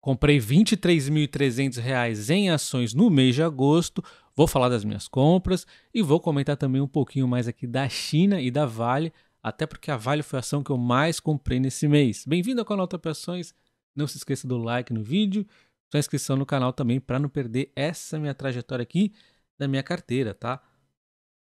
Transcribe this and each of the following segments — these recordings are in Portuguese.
Comprei R$ 23.300 em ações no mês de agosto. Vou falar das minhas compras e vou comentar também um pouquinho mais aqui da China e da Vale, até porque a Vale foi a ação que eu mais comprei nesse mês. Bem-vindo ao canal Top Ações. Não se esqueça do like no vídeo, sua inscrição no canal também para não perder essa minha trajetória aqui da minha carteira, tá?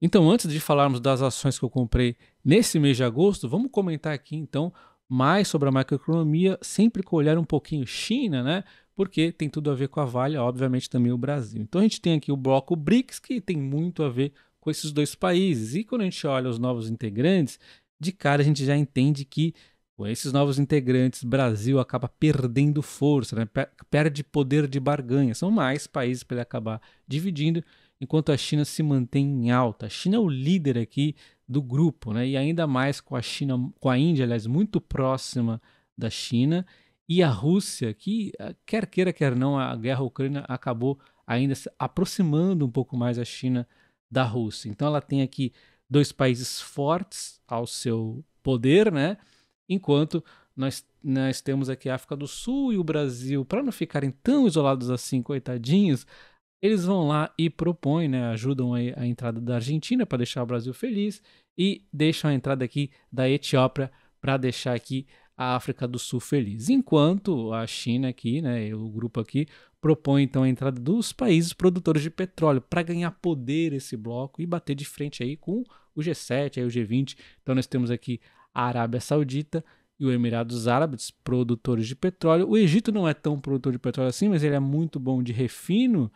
Então, antes de falarmos das ações que eu comprei nesse mês de agosto, vamos comentar aqui então mais sobre a macroeconomia, sempre com olhar um pouquinho China, né? Porque tem tudo a ver com a Vale, obviamente também o Brasil. Então a gente tem aqui o bloco BRICS, que tem muito a ver com esses dois países. E quando a gente olha os novos integrantes, de cara a gente já entende que com esses novos integrantes, o Brasil acaba perdendo força, né? Perde poder de barganha. São mais países para ele acabar dividindo, enquanto a China se mantém em alta. A China é o líder aqui do grupo, né? E ainda mais com a China, com a Índia, aliás, muito próxima da China, e a Rússia, que quer queira, quer não, a guerra ucrânia acabou ainda se aproximando um pouco mais a China da Rússia. Então ela tem aqui dois países fortes ao seu poder, né? Enquanto nós temos aqui a África do Sul e o Brasil, para não ficarem tão isolados assim, coitadinhos, eles vão lá e propõem, né, ajudam a entrada da Argentina para deixar o Brasil feliz e deixam a entrada aqui da Etiópia para deixar aqui a África do Sul feliz. Enquanto a China aqui, né, o grupo aqui, propõe então a entrada dos países produtores de petróleo para ganhar poder esse bloco e bater de frente aí com o G7, aí o G20. Então nós temos aqui a Arábia Saudita e os Emirados Árabes, produtores de petróleo. O Egito não é tão produtor de petróleo assim, mas ele é muito bom de refino,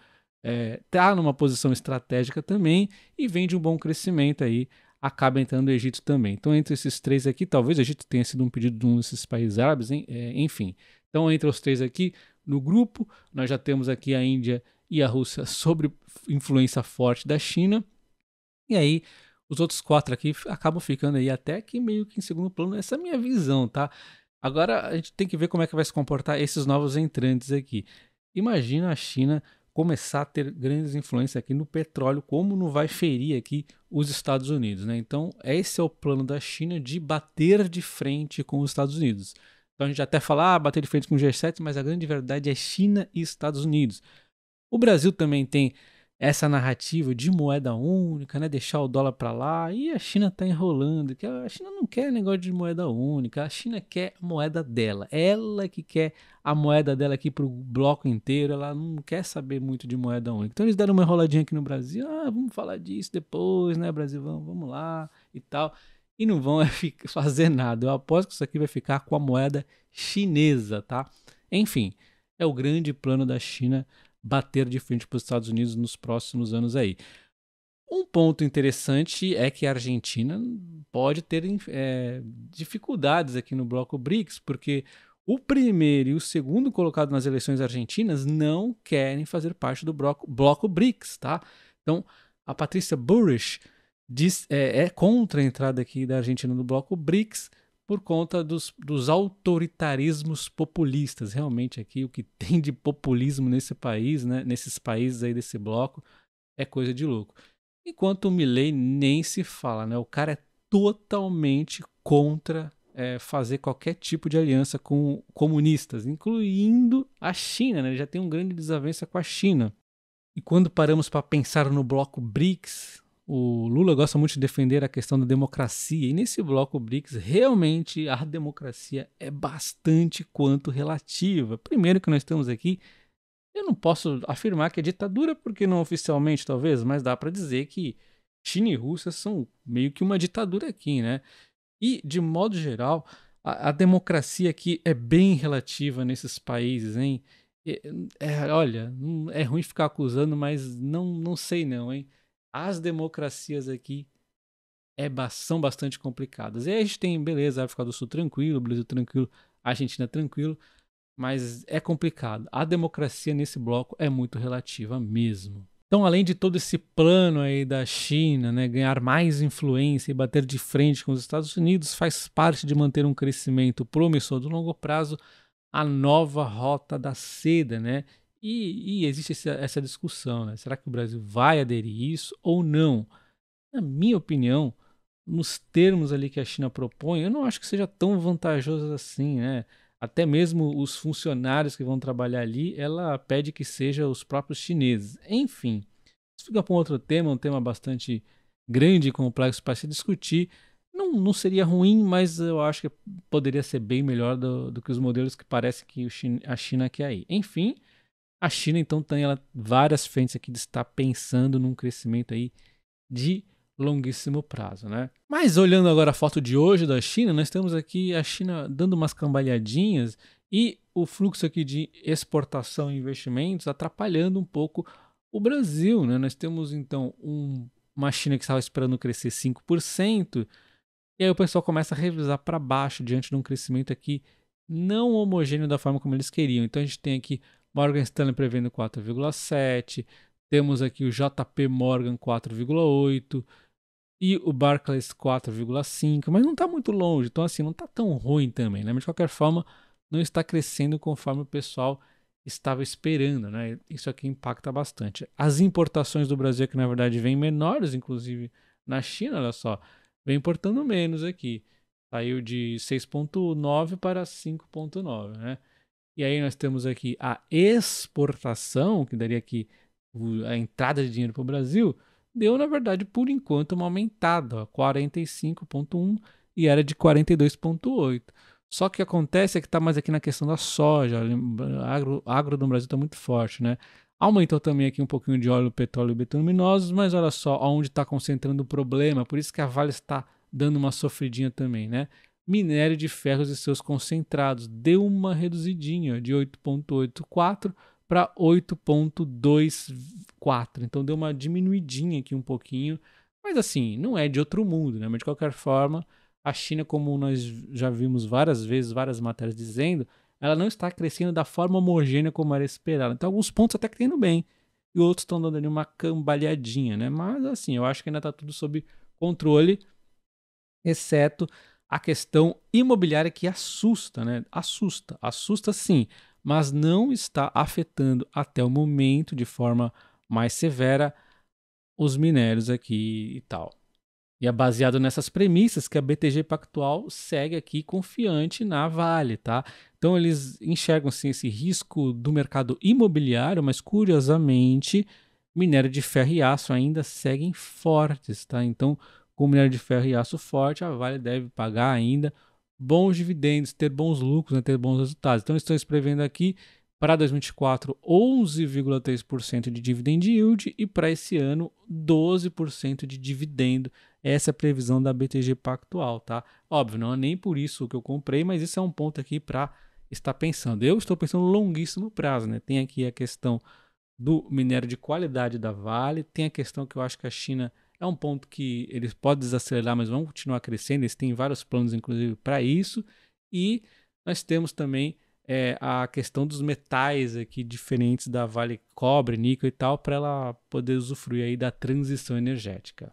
tá numa posição estratégica também e vem de um bom crescimento aí, acaba entrando o Egito também. Então entre esses três aqui, talvez o Egito tenha sido um pedido de um desses países árabes, enfim. Então entre os três aqui no grupo, nós já temos aqui a Índia e a Rússia sob influência forte da China, e aí os outros quatro aqui acabam ficando aí até que meio que em segundo plano. Essa é a minha visão, tá? Agora a gente tem que ver como é que vai se comportar esses novos entrantes aqui. Imagina a China começar a ter grandes influências aqui no petróleo, como não vai ferir aqui os Estados Unidos, né? Então, esse é o plano da China de bater de frente com os Estados Unidos. Então, a gente até fala, bater de frente com o G7, mas a grande verdade é China e Estados Unidos. O Brasil também tem essa narrativa de moeda única, né? Deixar o dólar para lá, e a China está enrolando, que a China não quer negócio de moeda única, a China quer a moeda dela, ela que quer a moeda dela aqui para o bloco inteiro, ela não quer saber muito de moeda única. Então eles deram uma enroladinha aqui no Brasil, vamos falar disso depois, né, Brasil, vamos lá e tal, e não vão fazer nada. Eu aposto que isso aqui vai ficar com a moeda chinesa, tá? Enfim, é o grande plano da China bater de frente para os Estados Unidos nos próximos anos aí. Um ponto interessante é que a Argentina pode ter dificuldades aqui no bloco BRICS, porque o primeiro e o segundo colocado nas eleições argentinas não querem fazer parte do bloco BRICS, tá? Então, a Patrícia Bullrich é contra a entrada aqui da Argentina no bloco BRICS, por conta dos autoritarismos populistas. Realmente aqui o que tem de populismo nesse país, né, nesses países aí desse bloco, é coisa de louco. Enquanto o Milei nem se fala, né? O cara é totalmente contra fazer qualquer tipo de aliança com comunistas, incluindo a China, né? Ele já tem um grande desavença com a China. E quando paramos para pensar no bloco BRICS, o Lula gosta muito de defender a questão da democracia, e nesse bloco BRICS, realmente a democracia é bastante quanto relativa. Primeiro que nós temos aqui, eu não posso afirmar que é ditadura, porque não oficialmente talvez, mas dá para dizer que China e Rússia são meio que uma ditadura aqui, né? E, de modo geral, a democracia aqui é bem relativa nesses países, hein? Olha, é ruim ficar acusando, mas não sei não, hein? As democracias aqui são bastante complicadas. E aí a gente tem, beleza, a África do Sul tranquilo, o Brasil tranquilo, a Argentina tranquilo, mas é complicado. A democracia nesse bloco é muito relativa mesmo. Então, além de todo esse plano aí da China, né, ganhar mais influência e bater de frente com os Estados Unidos, faz parte de manter um crescimento promissor do longo prazo, a nova rota da seda, né? E existe essa discussão, né? Será que o Brasil vai aderir a isso ou não? Na minha opinião, nos termos ali que a China propõe, eu não acho que seja tão vantajoso assim, né? até mesmo os funcionários que vão trabalhar ali, ela pede que seja os próprios chineses. Enfim, isso fica para um outro tema, um tema bastante grande e complexo para se discutir. Não seria ruim, mas eu acho que poderia ser bem melhor do que os modelos que parece que a China quer aí. Enfim, a China então tem várias frentes aqui de estar pensando num crescimento aí de longuíssimo prazo, né? Mas olhando agora a foto de hoje da China, nós temos aqui a China dando umas cambalhadinhas e o fluxo aqui de exportação e investimentos atrapalhando um pouco o Brasil, né? Nós temos então uma China que estava esperando crescer 5%, e aí o pessoal começa a revisar para baixo diante de um crescimento aqui não homogêneo da forma como eles queriam. Então a gente tem aqui Morgan Stanley prevendo 4,7, temos aqui o JP Morgan 4,8 e o Barclays 4,5, mas não está muito longe, então assim, não está tão ruim também, né? Mas de qualquer forma, não está crescendo conforme o pessoal estava esperando, né? Isso aqui impacta bastante. As importações do Brasil, que na verdade vêm menores, inclusive na China, olha só, vem importando menos aqui. Saiu de 6,9 para 5,9, né? E aí nós temos aqui a exportação, que daria aqui a entrada de dinheiro para o Brasil, deu, na verdade, por enquanto, uma aumentada, 45,1 e era de 42,8. Só que acontece é que está mais aqui na questão da soja, agro no Brasil está muito forte, né? Aumentou também aqui um pouquinho de óleo, petróleo e bituminosos, mas olha só onde está concentrando o problema, por isso que a Vale está dando uma sofridinha também, né? Minério de ferros e seus concentrados deu uma reduzidinha de 8,84 para 8,24. Então deu uma diminuidinha aqui um pouquinho, mas assim, não é de outro mundo, né? Mas de qualquer forma, a China, como nós já vimos várias vezes, várias matérias dizendo, ela não está crescendo da forma homogênea como era esperado. Então alguns pontos até que estão indo bem e outros estão dando ali uma cambalhadinha, né? Mas assim, eu acho que ainda está tudo sob controle, exceto a questão imobiliária que assusta, né? Assusta sim, mas não está afetando até o momento de forma mais severa os minérios aqui e tal. E é baseado nessas premissas que a BTG Pactual segue aqui confiante na Vale, tá? Então eles enxergam sim esse risco do mercado imobiliário, mas curiosamente minério de ferro e aço ainda seguem fortes, tá? Então, com minério de ferro e aço forte, a Vale deve pagar ainda bons dividendos, ter bons lucros, né? Ter bons resultados. Então eles estão escrevendo aqui para 2024, 11,3% de dividend yield e para esse ano, 12% de dividendo. Essa é a previsão da BTG Pactual, tá? Óbvio, não é nem por isso que eu comprei, mas isso é um ponto aqui para estar pensando. Eu estou pensando no longuíssimo prazo, né? Tem aqui a questão do minério de qualidade da Vale, tem a questão que eu acho que a China é um ponto que eles podem desacelerar, mas vão continuar crescendo, eles têm vários planos, inclusive, para isso, e nós temos também a questão dos metais aqui diferentes da Vale, cobre, níquel e tal, para ela poder usufruir aí da transição energética.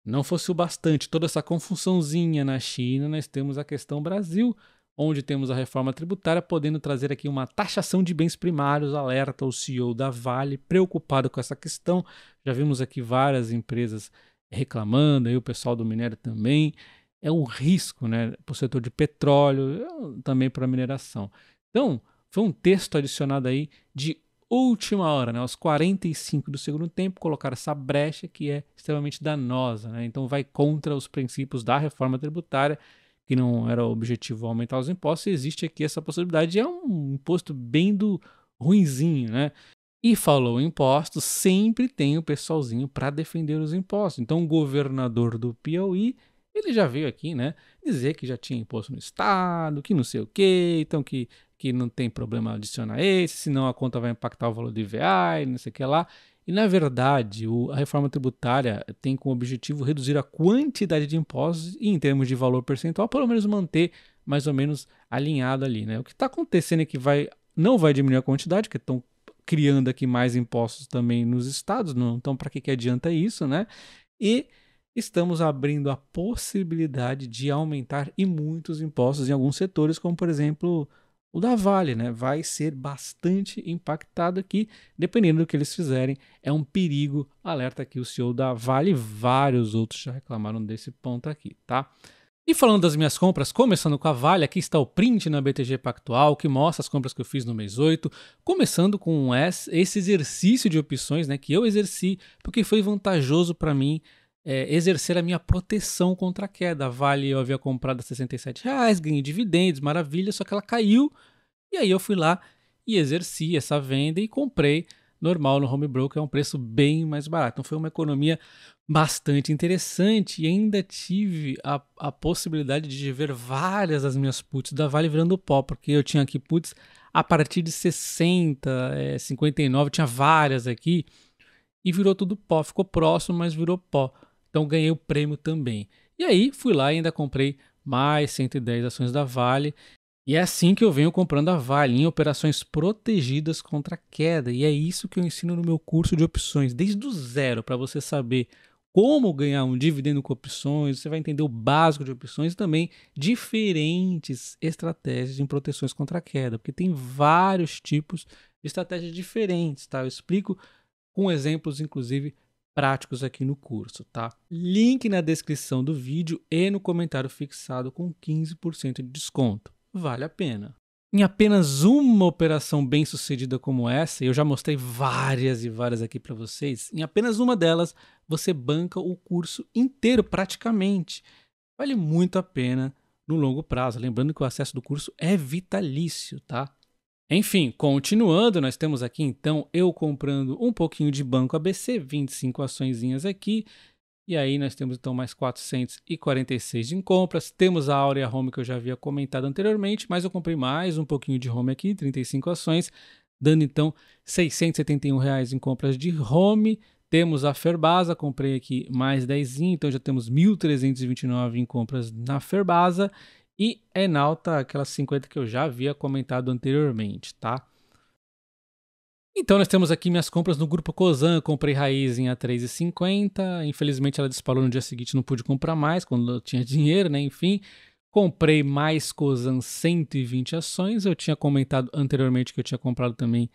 Não fosse o bastante toda essa confusãozinha na China, nós temos a questão Brasil, onde temos a reforma tributária podendo trazer aqui uma taxação de bens primários, alerta o CEO da Vale, preocupado com essa questão. Já vimos aqui várias empresas reclamando, aí o pessoal do minério também. É um risco, né, para o setor de petróleo, também para a mineração. Então, foi um texto adicionado aí de última hora, né, aos 45 do segundo tempo, colocar essa brecha que é extremamente danosa, né? Então vai contra os princípios da reforma tributária, que não era o objetivo aumentar os impostos, e existe aqui essa possibilidade, é um imposto bem do ruinzinho, né? E falou impostos, sempre tem o pessoalzinho para defender os impostos. Então o governador do Piauí, ele já veio aqui, né, dizer que já tinha imposto no estado, que não sei o quê, então que não tem problema adicionar esse, senão a conta vai impactar o valor do IVA, não sei o que lá. E, na verdade, a reforma tributária tem como objetivo reduzir a quantidade de impostos e, em termos de valor percentual, pelo menos manter mais ou menos alinhado ali, né? O que está acontecendo é que não vai diminuir a quantidade, que estão criando aqui mais impostos também nos estados, não, então para que adianta isso, né? E estamos abrindo a possibilidade de aumentar e muitos impostos em alguns setores, como, por exemplo, o da Vale, né? Vai ser bastante impactado aqui, dependendo do que eles fizerem. É um perigo, alerta aqui o CEO da Vale, vários outros já reclamaram desse ponto aqui, tá? E falando das minhas compras, começando com a Vale, aqui está o print na BTG Pactual, que mostra as compras que eu fiz no mês 8, começando com esse exercício de opções, né, que eu exerci, porque foi vantajoso para mim exercer a minha proteção contra a queda. A Vale eu havia comprado a R$ 67, ganhei dividendos, maravilha, só que ela caiu, e aí eu fui lá e exerci essa venda e comprei normal no home broker a um preço bem mais barato. Então foi uma economia bastante interessante e ainda tive a possibilidade de ver várias das minhas puts da Vale virando pó, porque eu tinha aqui puts a partir de 60, 59, tinha várias aqui e virou tudo pó, ficou próximo, mas virou pó. Então ganhei o prêmio também. E aí fui lá e ainda comprei mais 110 ações da Vale. E é assim que eu venho comprando a Vale, em operações protegidas contra queda. E é isso que eu ensino no meu curso de opções, desde o zero, para você saber como ganhar um dividendo com opções, você vai entender o básico de opções e também diferentes estratégias em proteções contra queda, porque tem vários tipos de estratégias diferentes, tá? Eu explico com exemplos, inclusive, práticos aqui no curso, tá? Link na descrição do vídeo e no comentário fixado com 15% de desconto. Vale a pena. Em apenas uma operação bem sucedida como essa, eu já mostrei várias e várias aqui para vocês, em apenas uma delas você banca o curso inteiro praticamente. Vale muito a pena no longo prazo, lembrando que o acesso do curso é vitalício, tá? Enfim, continuando, nós temos aqui então eu comprando um pouquinho de Banco ABC, 25 açõezinhas aqui, e aí nós temos então mais 446 em compras. Temos a Aurea Home que eu já havia comentado anteriormente, mas eu comprei mais um pouquinho de Home aqui, 35 ações, dando então R$ 671 em compras de Home. Temos a Ferbasa, comprei aqui mais 10, então já temos 1.329 em compras na Ferbasa. E Enalta, aquelas 50 que eu já havia comentado anteriormente, tá? Então nós temos aqui minhas compras no Grupo Cosan, eu comprei Raizen a 3,50, infelizmente ela disparou no dia seguinte, não pude comprar mais, quando eu tinha dinheiro, né, enfim. Comprei mais Cosan 120 ações, eu tinha comentado anteriormente que eu tinha comprado também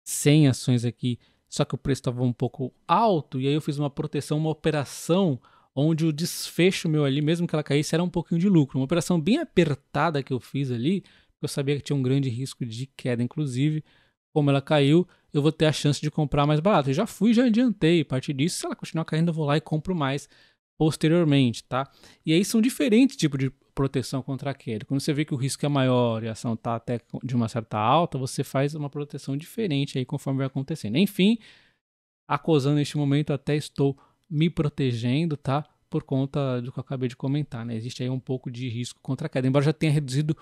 100 ações aqui, só que o preço estava um pouco alto, e aí eu fiz uma proteção, uma operação, onde o desfecho meu ali, mesmo que ela caísse, era um pouquinho de lucro. Uma operação bem apertada que eu fiz ali, porque eu sabia que tinha um grande risco de queda, inclusive, como ela caiu, eu vou ter a chance de comprar mais barato. Eu já fui, já adiantei. A partir disso, se ela continuar caindo, eu vou lá e compro mais posteriormente, tá? E aí são diferentes tipos de proteção contra a queda. Quando você vê que o risco é maior e a ação está até de uma certa alta, você faz uma proteção diferente aí conforme vai acontecendo. Enfim, acusando neste momento até estou me protegendo, tá? Por conta do que eu acabei de comentar, né? Existe aí um pouco de risco contra a queda, embora já tenha reduzido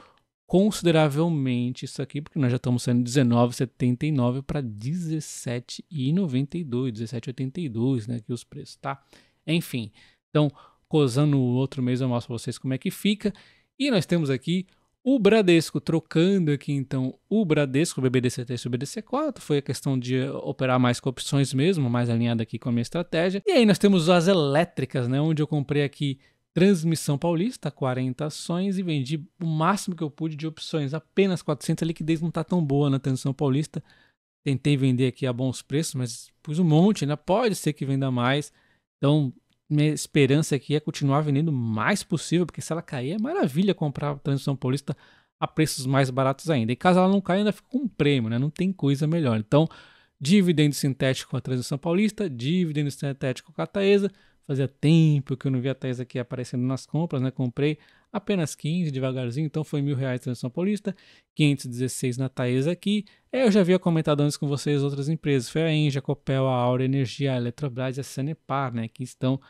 consideravelmente isso aqui, porque nós já estamos saindo de 19,79 para 17,92, 17,82, né, aqui os preços, tá? Enfim, então, Cosan no outro mês eu mostro para vocês como é que fica. E nós temos aqui o Bradesco, trocando aqui então o Bradesco, o BBDC3 e o BDC4, foi a questão de operar mais com opções mesmo, mais alinhada aqui com a minha estratégia. E aí nós temos as elétricas, né, onde eu comprei aqui Transmissão Paulista, 40 ações, e vendi o máximo que eu pude de opções, apenas 400. A liquidez não está tão boa na Transmissão Paulista. Tentei vender aqui a bons preços, mas pus um monte, né? Pode ser que venda mais. Então, minha esperança aqui é continuar vendendo o mais possível, porque se ela cair, é maravilha comprar a Transmissão Paulista a preços mais baratos ainda. E caso ela não caia, ainda fica com um prêmio, né? Não tem coisa melhor. Então, dividendo sintético com a Transmissão Paulista, dividendo sintético com a Taesa. Fazia tempo que eu não via a Taesa aqui aparecendo nas compras, né? Comprei apenas 15 devagarzinho, então foi R$ 1.000 na Transmissão Paulista, 516 na Taesa aqui. Eu já havia comentado antes com vocês outras empresas, foi a Engie, a Copel, a Aurea Energia, a Eletrobras e a Sanepar, né? Que estão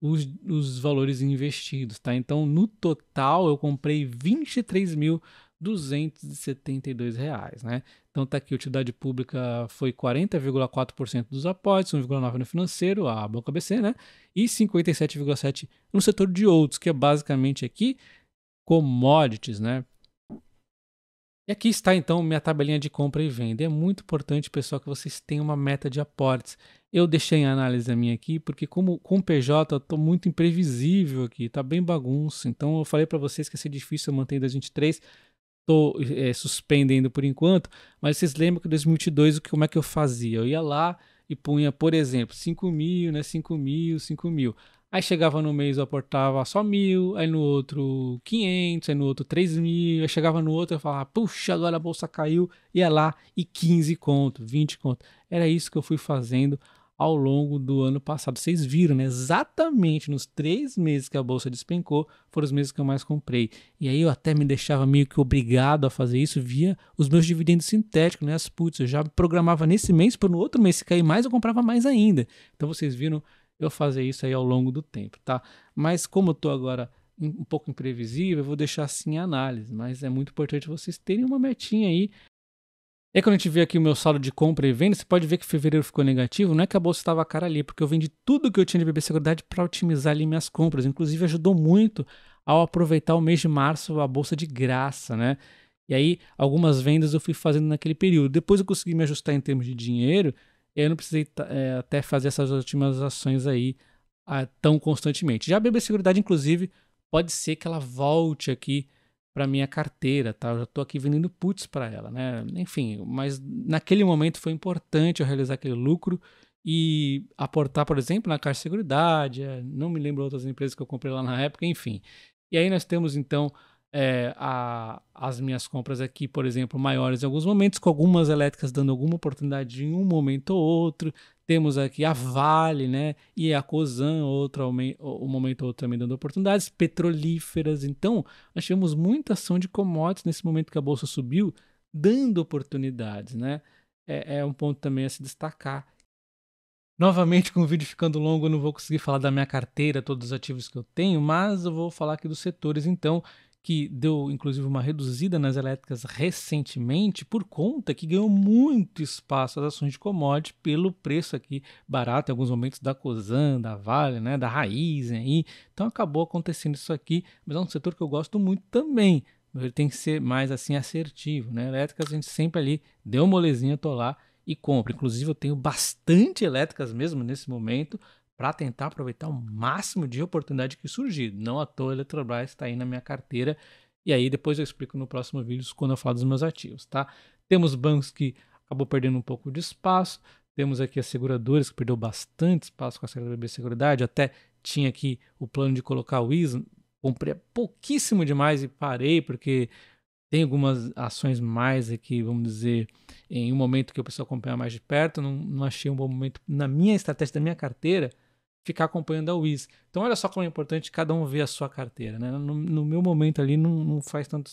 os valores investidos, tá? Então, no total, eu comprei R$ 23.272, né? Então tá aqui, a utilidade pública foi 40,4% dos aportes, 1,9% no financeiro, a Banco ABC, né? E 57,7% no setor de outros, que é basicamente aqui commodities, né? E aqui está então minha tabelinha de compra e venda. É muito importante, pessoal, que vocês tenham uma meta de aportes. Eu deixei em análise a minha aqui, porque como com o PJ eu estou muito imprevisível aqui, tá bem bagunça. Então eu falei para vocês que ia ser difícil eu manter em 2023. Estou suspendendo por enquanto, mas vocês lembram que em 2022 como é que eu fazia? Eu ia lá e punha, por exemplo, 5 mil, né? 5 mil, 5 mil. Aí chegava no mês eu aportava só 1.000, aí no outro 500, aí no outro 3.000, aí chegava no outro eu falava, puxa, agora a bolsa caiu, ia lá e 15 conto, 20 conto. Era isso que eu fui fazendo ao longo do ano passado. Vocês viram, né? Exatamente nos 3 meses que a bolsa despencou, foram os meses que eu mais comprei. E aí eu até me deixava meio que obrigado a fazer isso via os meus dividendos sintéticos, né? As puts, eu já programava nesse mês, para no outro mês, se cair mais, eu comprava mais ainda. Então vocês viram eu fazer isso aí ao longo do tempo, tá? Mas como eu tô agora um pouco imprevisível, eu vou deixar assim a análise, mas é muito importante vocês terem uma metinha aí. E aí, quando a gente vê aqui o meu saldo de compra e venda, você pode ver que fevereiro ficou negativo. Não é que a bolsa estava cara ali, porque eu vendi tudo que eu tinha de BB Seguridade para otimizar ali minhas compras. Inclusive, ajudou muito ao aproveitar o mês de março, a bolsa de graça, né? E aí, algumas vendas eu fui fazendo naquele período. Depois eu consegui me ajustar em termos de dinheiro, e aí eu não precisei até fazer essas otimizações aí tão constantemente. Já a BB Seguridade, inclusive, pode ser que ela volte aqui para minha carteira, tá? Eu já estou aqui vendendo puts para ela, né? Enfim, mas naquele momento foi importante eu realizar aquele lucro e aportar, por exemplo, na Caixa de Seguridade, não me lembro outras empresas que eu comprei lá na época, enfim. E aí nós temos então as minhas compras aqui, por exemplo, maiores em alguns momentos, com algumas elétricas dando alguma oportunidade em um momento ou outro. Temos aqui a Vale, né? E a Cosan, um momento ou outro também dando oportunidades, petrolíferas. Então, nós tivemos muita ação de commodities nesse momento que a bolsa subiu, dando oportunidades, né? É um ponto também a se destacar. Novamente, com o vídeo ficando longo, eu não vou conseguir falar da minha carteira, todos os ativos que eu tenho, mas eu vou falar aqui dos setores, então, que deu inclusive uma reduzida nas elétricas recentemente, por conta que ganhou muito espaço as ações de commodity pelo preço aqui barato, em alguns momentos da Cosan, da Vale, né, da Raízen aí. Então acabou acontecendo isso aqui, mas é um setor que eu gosto muito também. Ele tem que ser mais assim assertivo, né? Elétricas a gente sempre ali deu uma molezinha, tô lá e compro. Inclusive eu tenho bastante elétricas mesmo nesse momento para tentar aproveitar o máximo de oportunidade que surgir. Não à toa a Eletrobras está aí na minha carteira. E aí depois eu explico no próximo vídeo quando eu falar dos meus ativos, tá? Temos bancos que acabou perdendo um pouco de espaço. Temos aqui as seguradoras que perdeu bastante espaço com a saída da BB Seguridade. Até tinha aqui o plano de colocar o ISA. Comprei pouquíssimo demais e parei porque tem algumas ações mais aqui, vamos dizer, em um momento que eu preciso acompanhar mais de perto. Não achei um bom momento na minha estratégia, da minha carteira, ficar acompanhando a WIS. Então olha só como é importante cada um ver a sua carteira, né? No meu momento ali não faz tanto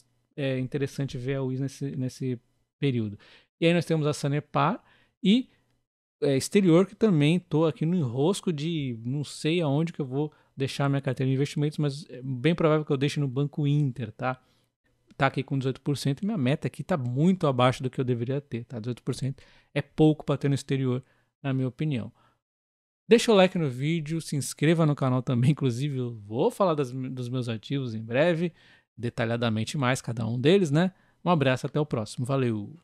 interessante ver a WIS nesse período. E aí nós temos a Sanepar e exterior, que também estou aqui no enrosco de não sei aonde que eu vou deixar minha carteira de investimentos, mas é bem provável que eu deixe no Banco Inter, tá? Tá aqui com 18% e minha meta aqui tá muito abaixo do que eu deveria ter, tá? 18% é pouco para ter no exterior, na minha opinião. Deixa o like no vídeo, se inscreva no canal também, inclusive eu vou falar dos meus ativos em breve, detalhadamente mais cada um deles, né? Um abraço, até o próximo, valeu!